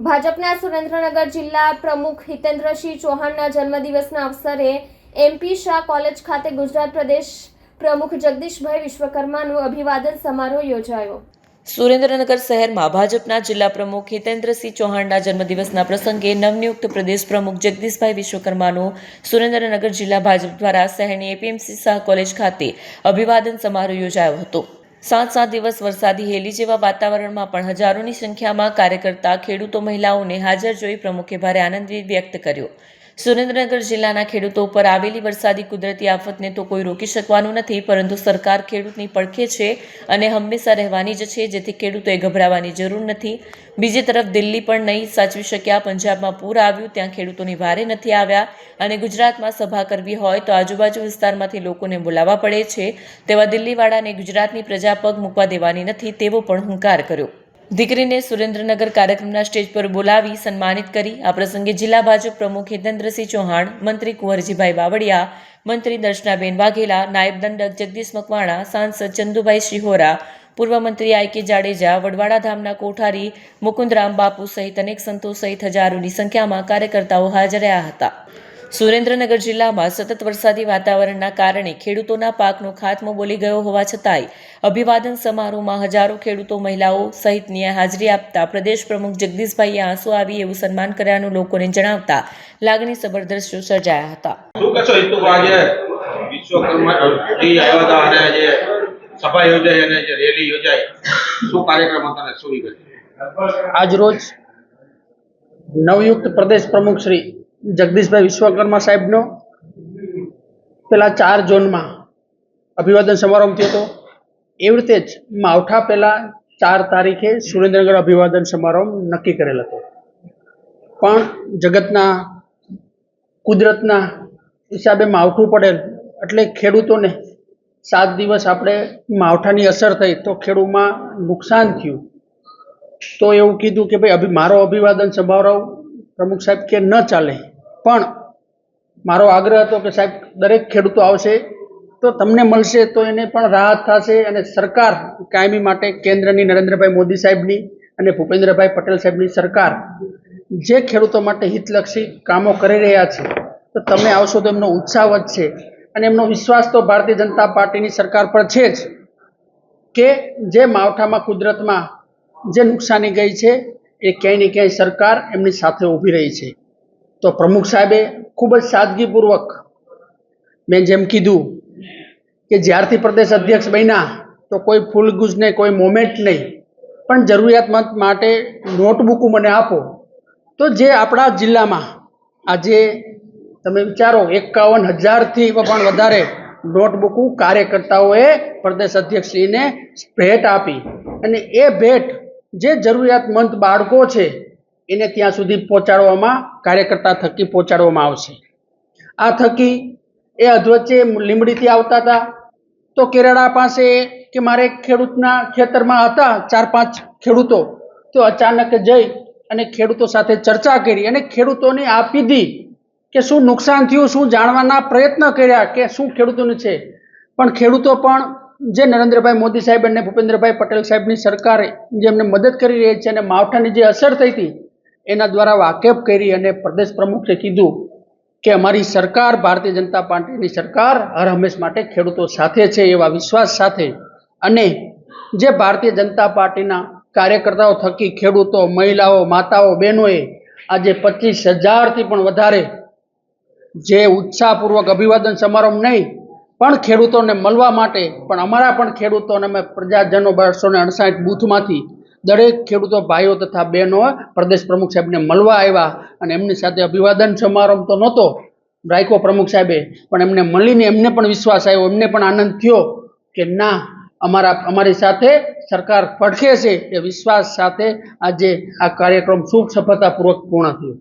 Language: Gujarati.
ભાજપના સુરેન્દ્રનગર જિલ્લા પ્રમુખ હિતેન્દ્રસિંહ ચૌહાણના જન્મદિવસના અવસરે એમપી શાહ કોલેજ ખાતે ગુજરાત પ્રદેશ પ્રમુખ જગદીશભાઈ વિશ્વકર્માનું અભિવાદન સમારોહ યોજાયો। સુરેન્દ્રનગર શહેરમાં ભાજપના જિલ્લા પ્રમુખ હિતેન્દ્રસિંહ ચૌહાણના જન્મદિવસના પ્રસંગે નવનિયુક્ત પ્રદેશ પ્રમુખ જગદીશભાઈ વિશ્વકર્માનું સુરેન્દ્રનગર જિલ્લા ભાજપ દ્વારા શહેરની એપીએમસી શાહ કોલેજ ખાતે અભિવાદન સમારોહ યોજાયો હતો। 7 દિવસ વરસાદી હેલી જેવા વાતાવરણમાં પણ હજારોની સંખ્યામાં કાર્યકર્તા ખેડૂતો મહિલાઓને હાજર જોઈ પ્રમુખે ભારે આનંદ વ્યક્ત કર્યો। સુરેન્દ્રનગર જિલ્લાના ખેડૂતો પર આવેલી વરસાદી કુદરતી આફતને તો કોઈ રોકી શકવાનું નથી, પરંતુ સરકાર ખેડૂતની પડખે છે અને હંમેશા રહેવાની જ છે, જેથી ખેડૂતોએ ગભરાવાની જરૂર નથી। બીજી તરફ દિલ્હી પણ નહીં સાચવી શક્યા, પંજાબમાં પૂર આવ્યું ત્યાં ખેડૂતોની વારે નથી આવ્યા અને ગુજરાતમાં સભા કરવી હોય તો આજુબાજુ વિસ્તારમાંથી લોકોને બોલાવવા પડે છે, તેવા દિલ્હીવાળાને ગુજરાતની પ્રજા પગ મૂકવા દેવાની નથી તેવો પણ હુંકાર કર્યો। દીકરીને સુરેન્દ્રનગર કાર્યક્રમના સ્ટેજ પર બોલાવી સન્માનિત કરી। આ પ્રસંગે જિલ્લા ભાજપ પ્રમુખ હિતેન્દ્રસિંહ ચૌહાણ, મંત્રી કુંવરજીભાઈ બાવળિયા, મંત્રી દર્શનાબેન વાઘેલા, નાયબ દંડક જગદીશ મકવાણા, સાંસદ ચંદુભાઈ શિહોરા, પૂર્વ મંત્રી આઈ.કે. જાડેજા, વડવાડા ધામના કોઠારી મુકુંદરામ બાપુ સહિત અનેક સંતો સહિત હજારોની સંખ્યામાં કાર્યકર્તાઓ હાજર રહ્યા હતા। સુરેન્દ્રનગર જિલ્લામાં સતત વરસાદી વાતાવરણના કારણે ખેડૂતોના પાકનો ખાત્મો બોલી ગયો હોવા છતાંય અભિવાદન સમારોહમાં હજારો ખેડૂતો મહિલાઓ સહિતની હાજરી આપતા પ્રદેશ પ્રમુખ જગદીશભાઈએ આંસુ આવી એવું સન્માન કર્યાનું લોકોને જણાવતા લાગણીસભર દ્રશ્યો સર્જાયા હતા। શું કહેશો હિતુ, આજે વિશ્વકર્માજી આવ્યા હતા અને જે સભા યોજાઈ અને જે રેલી યોજાઈ, શું કાર્યક્રમ હતા અને શું વિગત? આજ રોજ નવયુક્ત પ્રદેશ પ્રમુખ શ્રી જગદીશભાઈ વિશ્વકર્મા સાહેબનો પેલા 4 ઝોનમાં અભિવાદન સમારંભ થયો હતો। એવી રીતે જ માવઠા પહેલા 4 તારીખે સુરેન્દ્રનગર અભિવાદન સમારંભ નક્કી કરેલ હતો, પણ જગતના કુદરતના હિસાબે માવઠું પડેલ એટલે ખેડૂતોને 7 દિવસ આપણે માવઠાની અસર થઈ તો ખેડૂતમાં નુકસાન થયું। તો એવું કીધું કે ભાઈ મારો અભિવાદન સમારોહ પ્રમુખ સાહેબ કે ન ચાલે, પણ મારો આગ્રહ હતો કે સાહેબ દરેક ખેડૂતો આવશે તો તમને મળશે તો એને પણ રાહત થશે અને સરકાર કાયમી માટે કેન્દ્રની નરેન્દ્રભાઈ મોદી સાહેબની અને ભૂપેન્દ્રભાઈ પટેલ સાહેબની સરકાર જે ખેડૂતો માટે હિતલક્ષી કામો કરી રહ્યા છે તો તમે આવશો તો એમનો ઉત્સાહ વધશે અને એમનો વિશ્વાસ તો ભારતીય જનતા પાર્ટીની સરકાર પર છે જ કે જે માવઠામાં કુદરતમાં જે નુકસાની ગઈ છે એ ક્યાંય ને ક્યાંય સરકાર એમની સાથે ઊભી રહી છે। તો પ્રમુખ સાહેબે ખૂબ જ સાદગીપૂર્વક મેં જેમ કીધું કે જ્યારથી પ્રદેશ અધ્યક્ષ બન્યા તો કોઈ ફૂલગુજ નહીં, કોઈ મોમેન્ટ નહીં, પણ જરૂરિયાતમંદ માટે નોટબુકો મને આપો। તો જે આપણા જિલ્લામાં આજે તમે વિચારો 51,000થી પણ વધારે નોટબુકો કાર્યકર્તાઓએ પ્રદેશ અધ્યક્ષશ્રીને ભેટ આપી અને એ ભેટ જે જરૂરિયાતમંદ બાળકો છે એને ત્યાં સુધી પહોંચાડવામાં કાર્યકર્તા થકી પહોંચાડવામાં આવશે। આ થકી એ અધવચ્ચે લીંબડીથી આવતા હતા તો કેરળા પાસે કે મારે ખેડૂતના ખેતરમાં હતા 4-5 ખેડૂતો, તો અચાનક જઈ અને ખેડૂતો સાથે ચર્ચા કરી અને ખેડૂતોને આપી દી કે શું નુકસાન થયું, શું જાણવાના પ્રયત્ન કર્યા કે શું ખેડૂતોને છે, પણ ખેડૂતો પણ જે નરેન્દ્રભાઈ મોદી સાહેબ અને ભૂપેન્દ્રભાઈ પટેલ સાહેબની સરકારે જે એમને મદદ કરી રહી છે અને માવઠાની જે અસર થઈ હતી એના દ્વારા વાકેફ કરી અને પ્રદેશ પ્રમુખે કીધું કે અમારી સરકાર ભારતીય જનતા પાર્ટીની સરકાર હર હંમેશ માટે ખેડૂતો સાથે છે એવા વિશ્વાસ સાથે અને જે ભારતીય જનતા પાર્ટીના કાર્યકર્તાઓ થકી ખેડૂતો, મહિલાઓ, માતાઓ, બહેનોએ આજે 25,000થી પણ વધારે જે ઉત્સાહપૂર્વક અભિવાદન સમારંભ નહીં પણ ખેડૂતોને મળવા માટે પણ અમારા પણ ખેડૂતોને અમે પ્રજાજનો 259 બૂથમાંથી દરેક ખેડૂતો ભાઈઓ તથા બહેનો પ્રદેશ પ્રમુખ સાહેબને મળવા આવ્યા અને એમની સાથે અભિવાદન સમારંભ તો નહોતો રાખ્યો પ્રમુખ સાહેબે, પણ એમને મળીને એમને પણ વિશ્વાસ આવ્યો, એમને પણ આનંદ થયો કે ના અમારી સાથે સરકાર પડખે છે એ વિશ્વાસ સાથે આજે આ કાર્યક્રમ ખૂબ સફળતાપૂર્વક પૂર્ણ થયો।